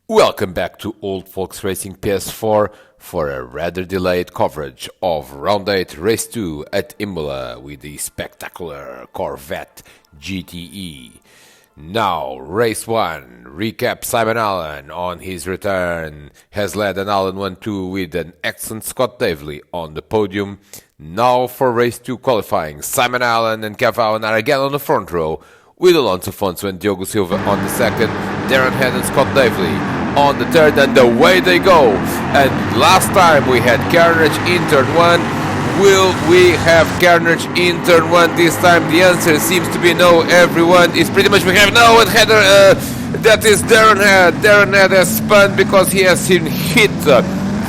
Welcome back to Old Folks Racing PS4 for a rather delayed coverage of Round 8 Race 2 at Imola with the spectacular Corvette GTE. Now, Race 1, recap. Simon Allen on his return has led an Allen 1-2 with an excellent Scott Davely on the podium. Now for Race 2 qualifying, Simon Allen and Kev Allen are again on the front row with Alonso Fonso and Diogo Silva on the second, Darren Head and Scott Davely on the third, and away they go. And last time we had carnage in turn 1. Will we have carnage in turn 1 this time? The answer seems to be no. Everyone is pretty much we have no, and header that is Darren Head. Darren Head has spun because he has been hit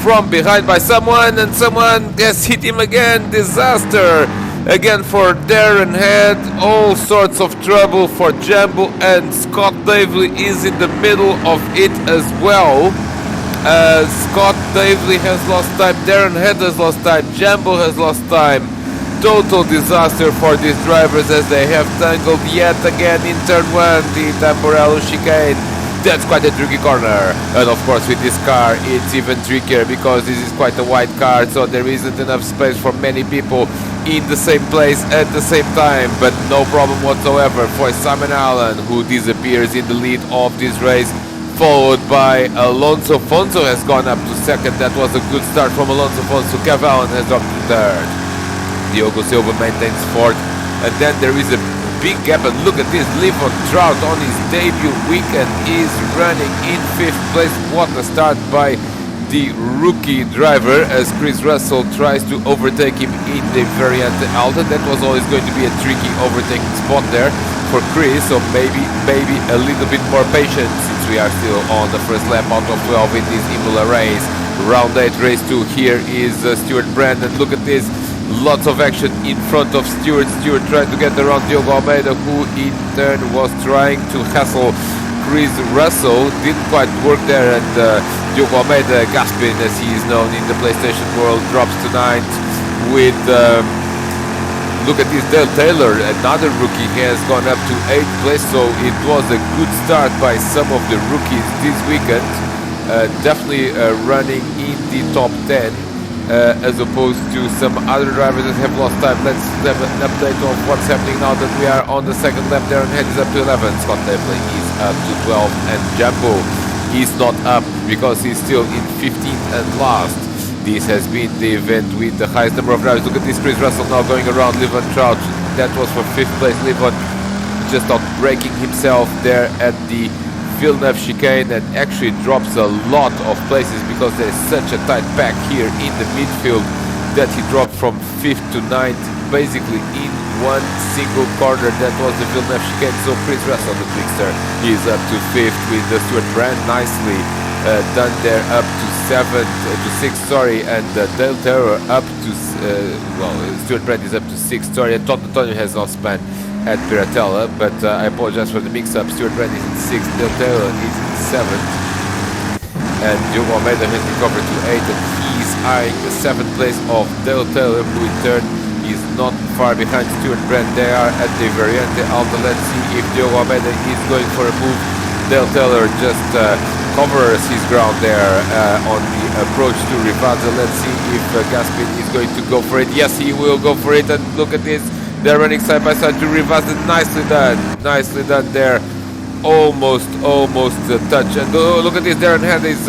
from behind by someone, and someone has hit him again. Disaster again for Darren Head. All sorts of trouble for Jambo, and Scott Davely is in the middle of it as well. Scott Davely has lost time, Darren Head has lost time, Jambo has lost time. Total disaster for these drivers as they have tangled yet again in turn 1, the Tamborello chicane. That's quite a tricky corner, and of course with this car it's even trickier because this is quite a wide car, so there isn't enough space for many people in the same place at the same time. But no problem whatsoever for Simon Allen, who disappears in the lead of this race, followed by Alonso Fonso has gone up to second. That was a good start from Alonso Fonso. Kev Allen has dropped to third. Diogo Silva maintains fourth, and then there is a big gap, and look at this, Livon Trout on his debut weekend is running in 5th place. What a start by the rookie driver as Chris Russell tries to overtake him in the Variante Alta. That was always going to be a tricky overtaking spot there for Chris, so maybe a little bit more patience since we are still on the first lap out of 12 in this Imola race. Round 8 race 2. Here is Stuart Brand, and look at this, lots of action in front of Stuart. Stuart trying to get around Diogo Almeida, who in turn was trying to hassle Chris Russell. Didn't quite work there, and Diogo Almeida, Gaspin as he is known in the PlayStation world, drops to 9th with look at this, Dale Taylor, another rookie, has gone up to 8th place, so it was a good start by some of the rookies this weekend. Definitely running in the top 10 as opposed to some other drivers that have lost time. Let's have an update of what's happening now that we are on the second lap. Darren Head is up to 11, Scott Davely is up to 12, and Jambo is not up because he's still in 15th and last. This has been the event with the highest number of drivers. Look at this, Chris Russell now going around Livon Trout. That was for 5th place. Livon just not breaking himself there at the Villeneuve chicane, and actually drops a lot of places because there is such a tight pack here in the midfield that he dropped from 5th to 9th basically in one single corner. That was the Villeneuve chicane. So Chris Russell, the trickster, is up to 5th with the Stuart Brand nicely done there, up to 6th, sorry, and Dale Taylor up to Stuart Brand is up to 6th, sorry, and Todd Antonio has not spanned at Piratella, but I apologize for the mix-up. Stuart Brand is in 6th, Dale Taylor is in 7th, and Diogo Almeida has recovered to 8th, and he's eyeing the 7th place of Dale Taylor, who in turn is not far behind Stuart Brand. They are at the Variante Alta. Let's see if Diogo Almeida is going for a move. Dale Taylor just covers his ground there on the approach to Rivazza. Let's see if Gaspin is going to go for it. Yes, he will go for it, and look at this, they're running side by side to Rivazza. Nicely done there, almost a touch. And look at this, Darren Head is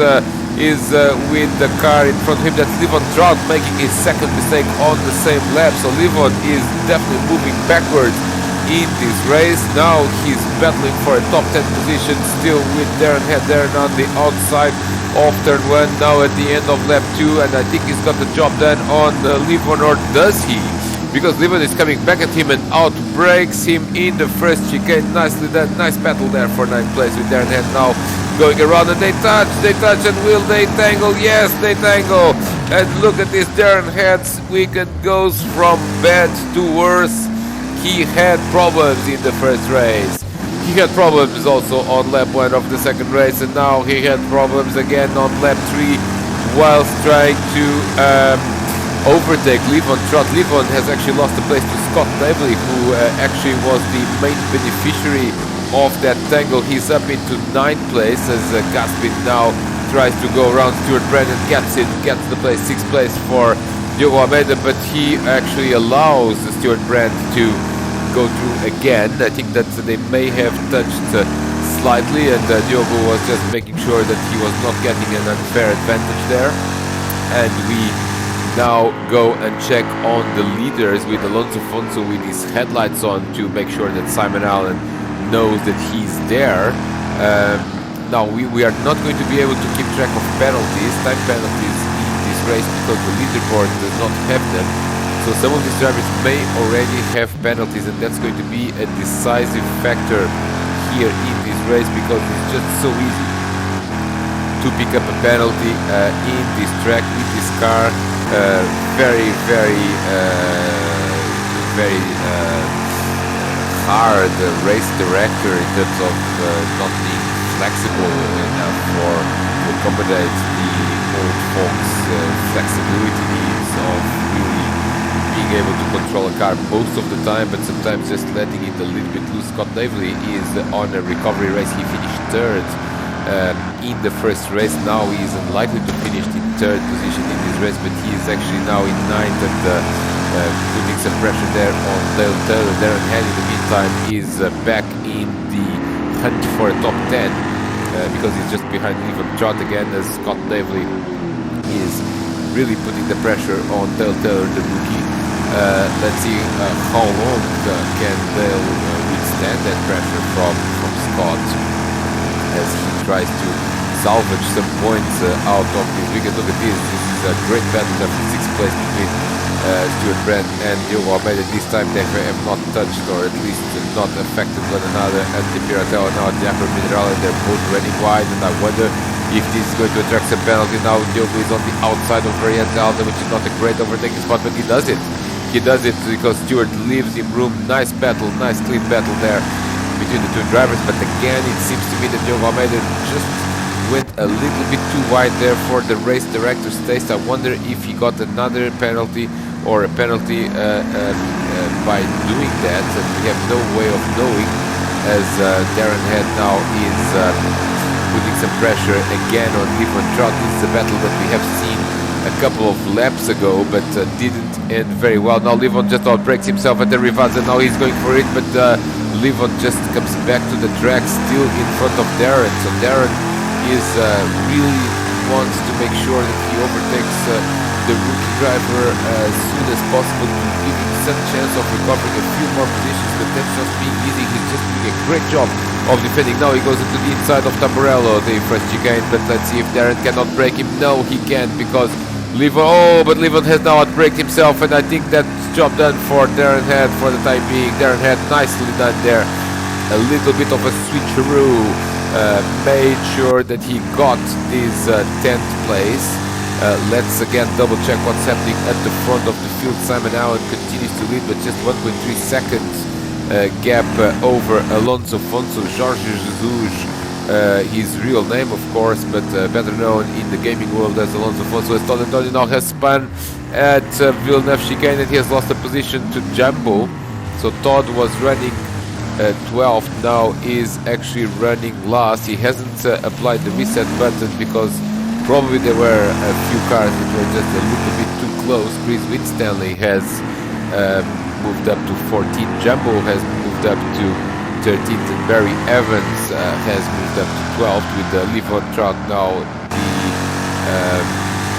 with the car in front of him. That's Livon Trout making his second mistake on the same lap, so Livon is definitely moving backwards in this race. Now he's battling for a top 10 position still with Darren Head there on the outside of turn 1, now at the end of lap 2, and I think he's got the job done on Livon, or does he? Because Livon is coming back at him and outbreaks him in the first chicane. Nicely done, nice battle there for 9th place with Darren Head now going around, and they touch, and will they tangle? Yes, they tangle, and look at this, Darren Head's weekend goes from bad to worse. He had problems in the first race. He had problems also on lap 1 of the second race, and now he had problems again on lap 3 whilst trying to overtake Livon Trout. Livon has actually lost the place to Scott Davely, who actually was the main beneficiary of that tangle. He's up into 9th place as Gaspin now tries to go around Stuart Brand and gets the place, 6th place for Diogo Almeida, but he actually allows Stuart Brand to go through again. I think that they may have touched slightly, and Diogo was just making sure that he was not getting an unfair advantage there. And we now go and check on the leaders with Alonso Fonso with his headlights on to make sure that Simon Allen knows that he's there. Now we are not going to be able to keep track of penalties, time penalties in this race, because the leaderboard does not have them. So some of these drivers may already have penalties, and that's going to be a decisive factor here in this race, because it's just so easy to pick up a penalty in this track, in this car. Very hard race director in terms of not being flexible enough to accommodate the old folks' flexibility needs of really being able to control a car most of the time, but sometimes just letting it a little bit loose. Scott Davely is on a recovery race. He finished 3rd in the first race. Now he is unlikely to finish in 3rd position in this race, but he is actually now in 9th and putting some pressure there on Dale Taylor. Darren Head in the meantime is back in the hunt for a top 10 because he's just behind Levan Trott again, as Scott Davely is really putting the pressure on Dale Taylor, the rookie. Let's see how long can Dale withstand that pressure from Scott as he tries to salvage some points out of this weekend. Look at this. This is a great battle there for 6th place between Stuart Brand and Diogo Almeida. This time they have not touched, or at least not affected one another. And the Piratella now at the Upper Minerale, they're both running wide, and I wonder if this is going to attract some penalty. Now Diogo is on the outside of Variante Alta, which is not a great overtaking spot, but he does it. He does it because Stuart leaves him room. Nice battle, nice clean battle there between the two drivers, but again it seems to me that Diogo Almeida just went a little bit too wide there for the race director's taste. I wonder if he got another penalty or a penalty by doing that, and we have no way of knowing, as Darren Head now is putting some pressure again on Levan Trott. This is a battle that we have seen a couple of laps ago, but didn't end very well. Now Levan just outbreaks himself at the Rivazza. Now he's going for it, but Levan just comes back to the track, still in front of Darren. So Darren is really wants to make sure that he overtakes the rookie driver as soon as possible to give him some chance of recovering a few more positions, but that's just being easy. He's just doing a great job of defending. Now he goes into the inside of Tamburello, the first chicane, but let's see if Darren cannot break him. No, he can't, because but Levan has now outbraked himself, and I think that's job done for Darren Head for the time being. Darren Head nicely done there. A little bit of a switcheroo, made sure that he got this 10th place. Let's again double check what's happening at the front of the field. Simon Allen continues to lead, but just 1.3 seconds gap over Alonso Fonso. Jorge Jesus, his real name of course, but better known in the gaming world as Alonso Fonso, as Todd Antonio now has spun at Villeneuve chicane, and he has lost a position to Jumbo. So Todd was running 12th, now is actually running last. He hasn't applied the reset button because probably there were a few cars that were just a little bit too close. Chris Winstanley has moved up to 14th, Jumbo has moved up to 13th, and Barry Evans has moved up to 12th, with Levan Trott now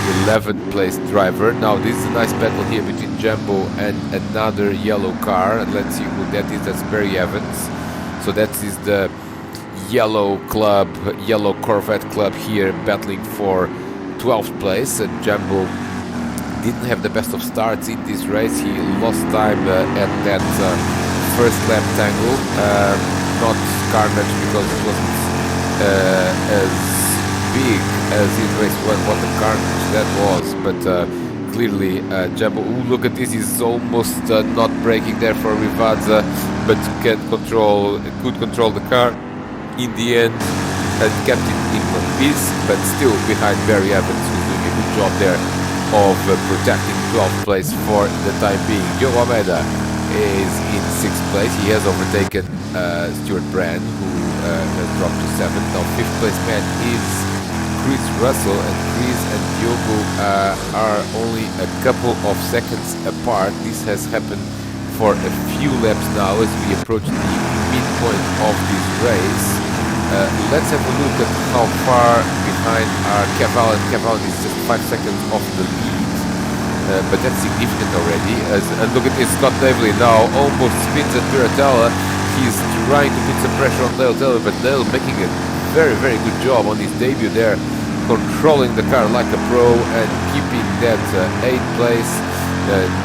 the 11th place driver. Now this is a nice battle here between Jumbo and another yellow car, and let's see who that is. That's Barry Evans. So that is the yellow club, yellow Corvette club here, battling for 12th place, and Jumbo didn't have the best of starts in this race. He lost time at that first lap tangle, not carnage because it wasn't as big as in race 1 what the carnage that was, but clearly Jumbo, look at this, he's almost not braking there for Rivazza, but could control the car in the end and kept it in one piece, but still behind Barry Evans, who's doing a good job there of protecting 12th place for the time being. Diogo Almeida is in 6th place. He has overtaken Stuart Brand, who has dropped to 7. Now 5th place man is Chris Russell, and Chris and Diogo are only a couple of seconds apart. This has happened for a few laps now as we approach the midpoint of this race. Let's have a look at how far behind are Cavalli. Cavalli is just 5 seconds off the lead, but that's significant already. And look at this, Scott Davely now almost spins at Piratella. He's trying to put some pressure on Dale Taylor, but Dale making a very good job on his debut there, controlling the car like a pro and keeping that 8th place.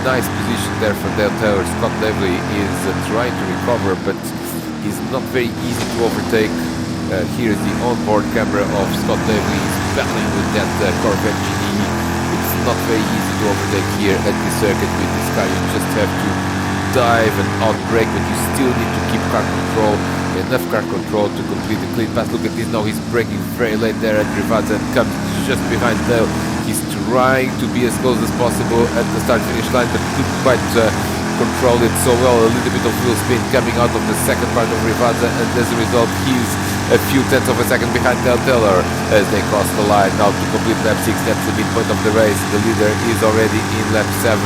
Nice position there for Dale Taylor. Scott Davely is trying to recover, but he's not very easy to overtake. Here's the onboard camera of Scott Davely. He's battling with that Corvette GTE. It's not very easy to overtake here at the circuit with this car. You just have to dive and outbrake, but you still need to keep car control, enough car control to complete the clean pass. Look at this now, he's braking very late there at Rivazza and comes just behind Dale. He's trying to be as close as possible at the start-finish line, but couldn't quite control it so well. A little bit of wheel spin coming out of the second part of Rivazza, and as a result he's a few tenths of a second behind Dale Taylor as they cross the line now to complete lap 6. That's the midpoint of the race. The leader is already in lap 7.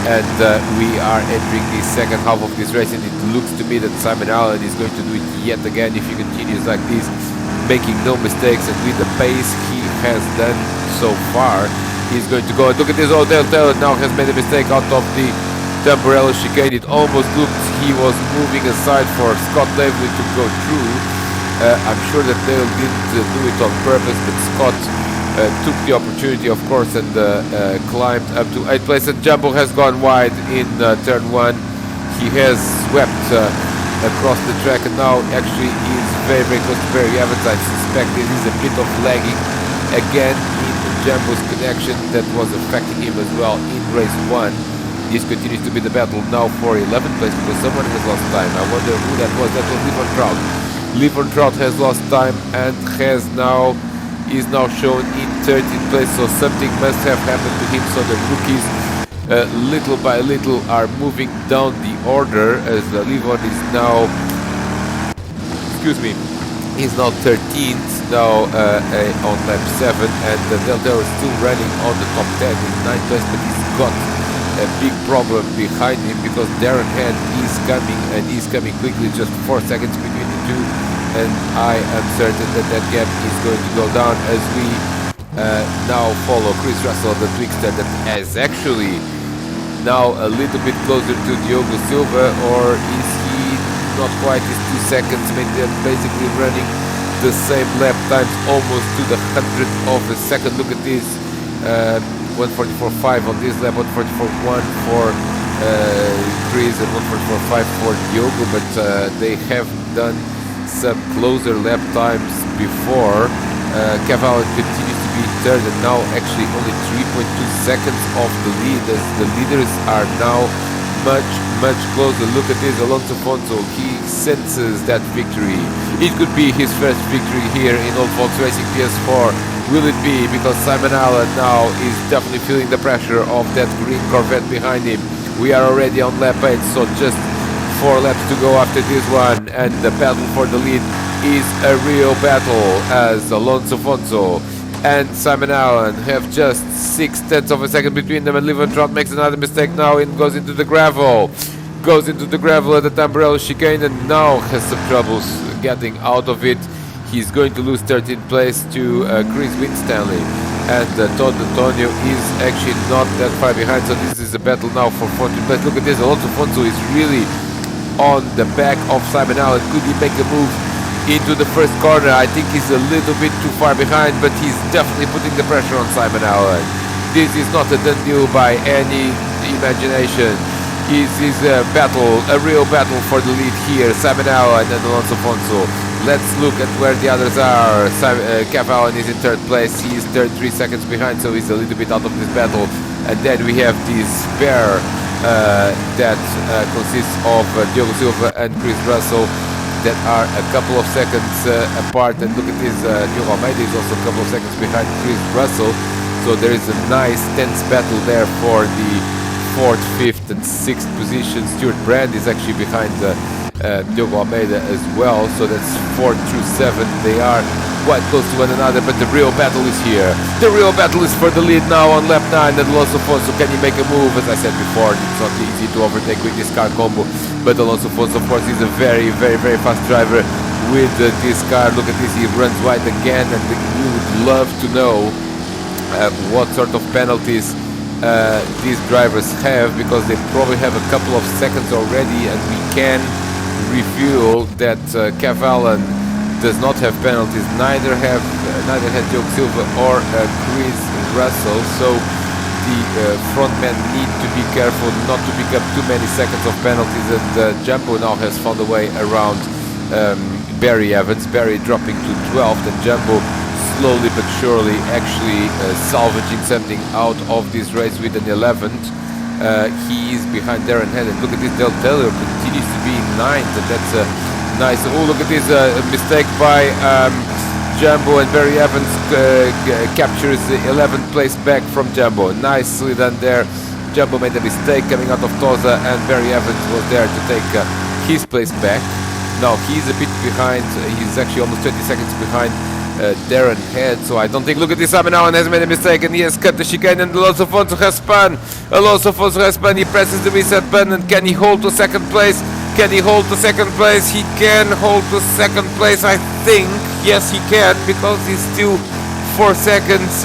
And we are entering the second half of this race, and it looks to me that Simon Allen is going to do it yet again if he continues like this, making no mistakes, and with the pace he has done so far, he's going to go. And look at this, oh, Dale Taylor now has made a mistake out of the Tamburello chicane. It almost looked he was moving aside for Scott Davely to go through. I'm sure that Dale didn't do it on purpose, but Scott took the opportunity, of course, and climbed up to 8th place. And Jumbo has gone wide in turn 1. He has swept across the track, and now actually is very close to Barry Evans. I suspect this is a bit of lagging again in Jumbo's connection that was affecting him as well in race 1. This continues to be the battle now for 11th place because someone has lost time. I wonder who that was. That was Livon Trout. Livon Trout has lost time and is now shown in 13th place, so something must have happened to him. So the rookies little by little are moving down the order as Livon is now, he's now 13th now on lap 7, and Dale Taylor is still running on the top 10 in 9th place, but he's got a big problem behind him because Darren Hand is coming, and he's coming quickly, just 4 seconds between the two. And I am certain that that gap is going to go down as we now follow Chris Russell, the Twixter, that is actually now a little bit closer to Diogo Silva, or is he not quite? His 2 seconds, they're basically running the same lap times, almost to the 100th of a second. Look at this, 1:44.5 on this lap, 1:44.1 for Chris and 1:44.5 for Diogo, but they have done some closer lap times before. Cavalli continues to be third, and now actually only 3.2 seconds off the lead as the leaders are now much closer. Look at this, Alonso Fonso, he senses that victory. It could be his first victory here in Old Folks Racing PS4. Will it be? Because Simon Allen now is definitely feeling the pressure of that green Corvette behind him. We are already on lap 8, so just 4 laps to go after this one, and the battle for the lead is a real battle as Alonso Fonso and Simon Allen have just 0.6 of a second between them, and Livon Trout makes another mistake now and goes into the gravel. Goes into the gravel at the Tamburello chicane and now has some troubles getting out of it. He's going to lose 13th place to Chris Winstanley, and Todd Antonio is actually not that far behind, so this is a battle now for 14th place. Look at this, Alonso Fonso is really on the back of Simon Allen. Could he make a move into the first corner? I think he's a little bit too far behind, but he's definitely putting the pressure on Simon Allen. This is not a done deal by any imagination. This is a battle, a real battle for the lead here, Simon Allen and Alonso Fonso. Let's look at where the others are. Cav Allen is in 3rd place. He is 3 seconds behind, so he's a little bit out of this battle. And then we have this pair that consists of Diogo Silva and Chris Russell that are a couple of seconds apart. And look at this, Diogo Almeida is also a couple of seconds behind Chris Russell. So there is a nice tense battle there for the 4th, 5th and 6th position. Stuart Brand is actually behind Diogo Almeida as well. So that's 4 through 7. They are quite close to one another, but the real battle is here. The real battle is for the lead now on lap 9. And Alonso Fonso, can he make a move? As I said before, it's not easy to overtake with this car combo, but Alonso Fonso, of course, is a very fast driver with this car. Look at this, he runs wide again, and we would love to know what sort of penalties these drivers have, because they probably have a couple of seconds already, and we can reveal that Cavallan does not have penalties, neither had Diogo Silva or Chris Russell. So the frontmen need to be careful not to pick up too many seconds of penalties, and Jumbo now has found a way around Barry Evans. Barry dropping to 12th, and Jumbo slowly but surely actually salvaging something out of this race with an 11th. He is behind Darren Head, and look at this, Del Taylor continues to be in 9th, and that's a nice. Oh, look at this mistake by Jumbo, and Barry Evans captures the 11th place back from Jumbo. Nicely done there. Jumbo made a mistake coming out of Tosa, and Barry Evans was there to take his place back. Now he's a bit behind. He's actually almost 20 seconds behind Darren Head, so I don't think. Look at this, Simon Allen has made a mistake, and he has cut the chicane, and Alonso Fonso has spun. Alonso Fonso has spun. He presses the reset button, and can he hold to second place? Can he hold to second place? He can hold to second place, I think. Yes, he can, because he's still 4 seconds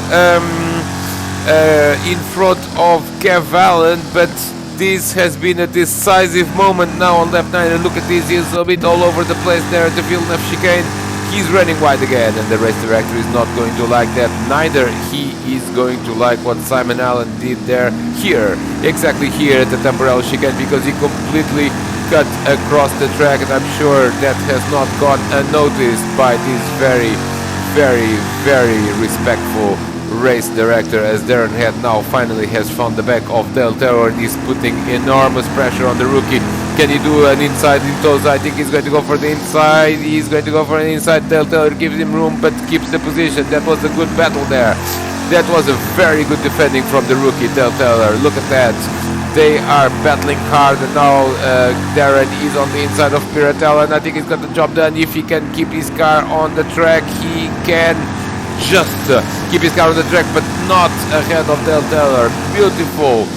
in front of Cavallan, but this has been a decisive moment now on lap 9, and look at this, he's a bit all over the place there at the Villeneuve chicane. He's running wide again, and the race director is not going to like that. Neither he is going to like what Simon Allen did there, here, exactly here at the Tamburello chicane, because he completely cut across the track, and I'm sure that has not gone unnoticed by this very respectful race director, as Darren Head now finally has found the back of Del Toro, and he's putting enormous pressure on the rookie. Can he do an inside in Tosa? I think he's going to go for the inside. He's going to go for an inside. Del Toro gives him room, but keeps the position. That was a good battle there. That was a very good defending from the rookie Del Toro. Look at that. They are battling hard, and now Darren is on the inside of Piratella, and I think he's got the job done. If he can keep his car on the track, he can just keep his car on the track, but not ahead of Del Taylor. Beautiful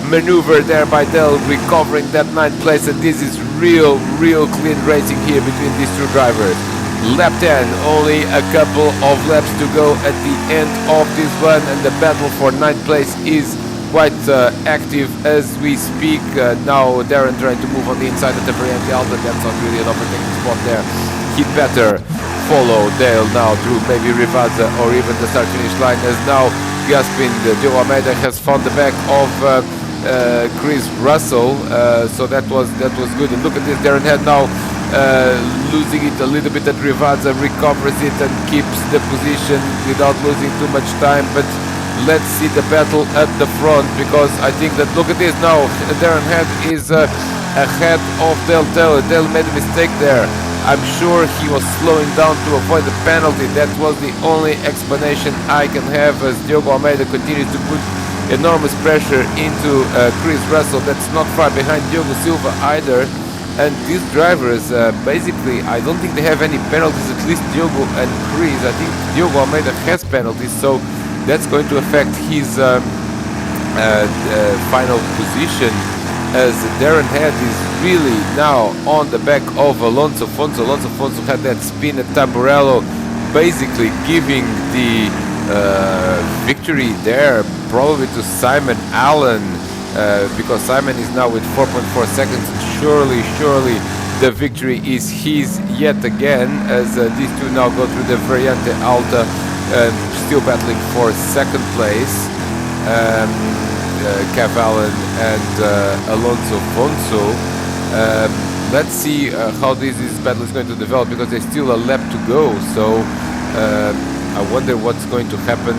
maneuver there by Del, recovering that 9th place, and this is real clean racing here between these two drivers. Lap 10, only a couple of laps to go at the end of this one, and the battle for 9th place is quite active as we speak. Now Darren trying to move on the inside at the Variante Alta. That's not really an overtaking spot there. He'd better follow Dale now through maybe Rivazza or even the start-finish line, as now Gaspin, Diogo Almeida has found the back of Chris Russell, so that was good. And look at this, Darren Head now losing it a little bit at Rivazza, recovers it and keeps the position without losing too much time. But let's see the battle at the front, because I think that, look at this now, Darren Head is ahead of Del Taylor. Del made a mistake there. I'm sure he was slowing down to avoid the penalty. That was the only explanation I can have, as Diogo Almeida continues to put enormous pressure into Chris Russell. That's not far behind Diogo Silva either. And these drivers, basically, I don't think they have any penalties, at least Diogo and Chris. I think Diogo Almeida has penalties, so that's going to affect his final position, as Darren Head is really now on the back of Alonso Fonso. Alonso Fonso had that spin at Tamburello, basically giving the victory there probably to Simon Allen, because Simon is now with 4.4 seconds. Surely the victory is his yet again, as these two now go through the Variante Alta, still battling for second place. Cavallan and Alonso Fonso. Let's see how this battle is going to develop, because there's still a lap to go. So I wonder what's going to happen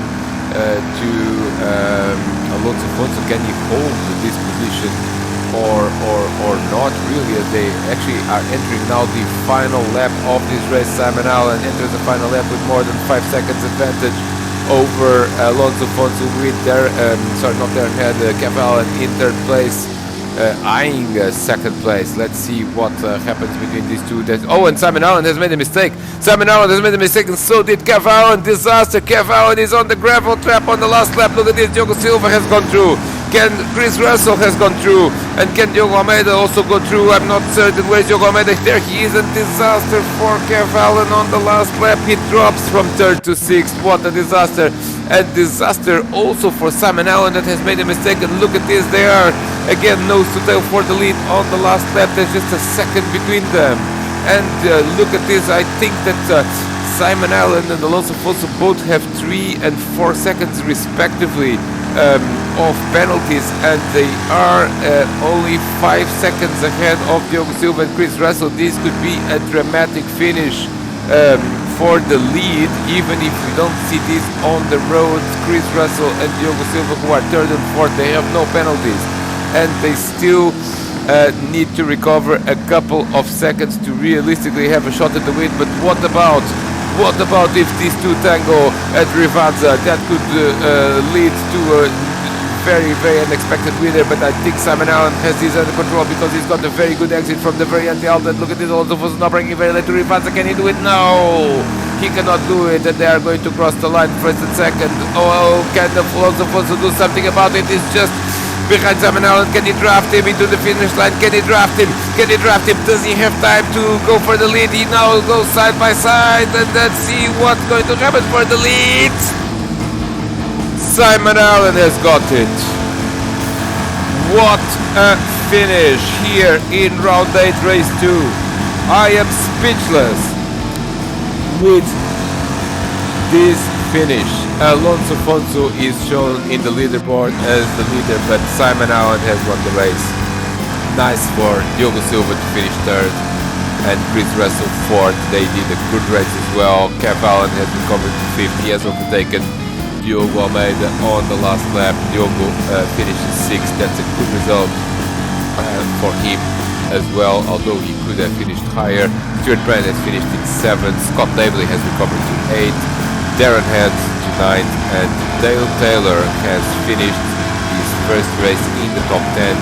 to Alonso Fonso. Can he hold this position or not really, as they actually are entering now the final lap of this race. Simon Allen enters the final lap with more than 5 seconds advantage over Alonso Fonso, with not Darren Head, Cavallan in third place. eyeing second place. Let's see what happens between these two. Oh, and Simon Allen has made a mistake. Simon Allen has made a mistake, and so did Kev Allen. Disaster. Kev Allen is on the gravel trap on the last lap. Look at this. Diogo Silva has gone through. Chris Russell has gone through, and can Diogo Almeida also go through? I'm not certain. Where's Diogo Almeida? There he is. A disaster for Kev Allen on the last lap. He drops from third to sixth. What a disaster. And disaster also for Simon Allen that has made a mistake. And look at this. They are again nose to tail for the lead on the last lap. There's just a second between them. And look at this. I think that Simon Allen and Alonso Fosso both have 3 and 4 seconds respectively of penalties, and they are only 5 seconds ahead of Diogo Silva and Chris Russell. This could be a dramatic finish for the lead, even if we don't see this on the roads. Chris Russell and Diogo Silva, who are third and fourth, they have no penalties, and they still need to recover a couple of seconds to realistically have a shot at the win. But what about if these two tango at Rivanza? That could lead to a very, very unexpected winner. But I think Simon Allen has this under control because he's got a very good exit from the very end. Look at this, also was not bringing very late to Rivanza. Can he do it? No, he cannot do it, and they are going to cross the line first and second. Oh, can Alonso Fosso do something about it? It's just behind Simon Allen. Can he draft him into the finish line? Can he draft him? Can he draft him? Does he have time to go for the lead? He now goes side by side, and let's see what's going to happen for the lead. Simon Allen has got it. What a finish here in round 8, race 2. I am speechless with this finish. Alonso Fosso is shown in the leaderboard as the leader, but Simon Allen has won the race. Nice for Diogo Silva to finish third and Chris Russell fourth. They did a good race as well. Kev Allen has recovered to fifth. He has overtaken Diogo Almeida on the last lap. Diogo finishes sixth. That's a good result for him as well, although he could have finished higher. Stuart Brand has finished in seventh. Scott Dabley has recovered to eighth. Darren Head to ninth, and Dale Taylor has finished his first race in the top 10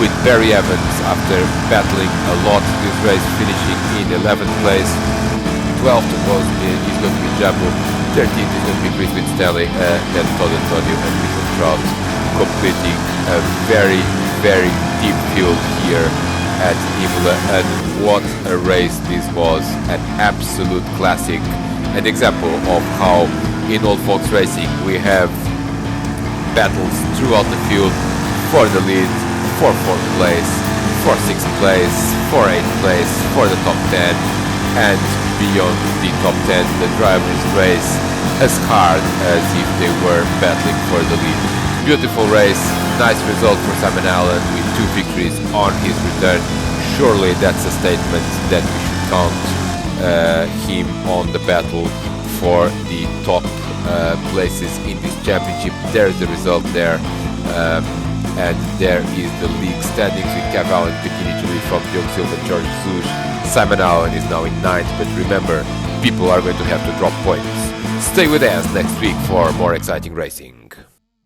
with Barry Evans after battling a lot this race, finishing in 11th place. 12th is going to be Jumbo. 13th is going to be Chris Winstanley, then Todd Antonio and Michael Trout, completing a very, very deep field here at Imola. And what a race this was, an absolute classic. An example of how in Old Folks Racing we have battles throughout the field for the lead, for 4th place, for 6th place, for 8th place, for the top 10, and beyond the top 10 the drivers race as hard as if they were battling for the lead. Beautiful race, nice result for Simon Allen with 2 victories on his return. Surely that's a statement that we should count him on the battle for the top places in this championship. There's the result there, and there is the league standings with Kev Allen continuing to lead from Diogo Silva and George Jesus. Simon Allen is now in 9th, but remember, people are going to have to drop points. Stay with us next week for more exciting racing.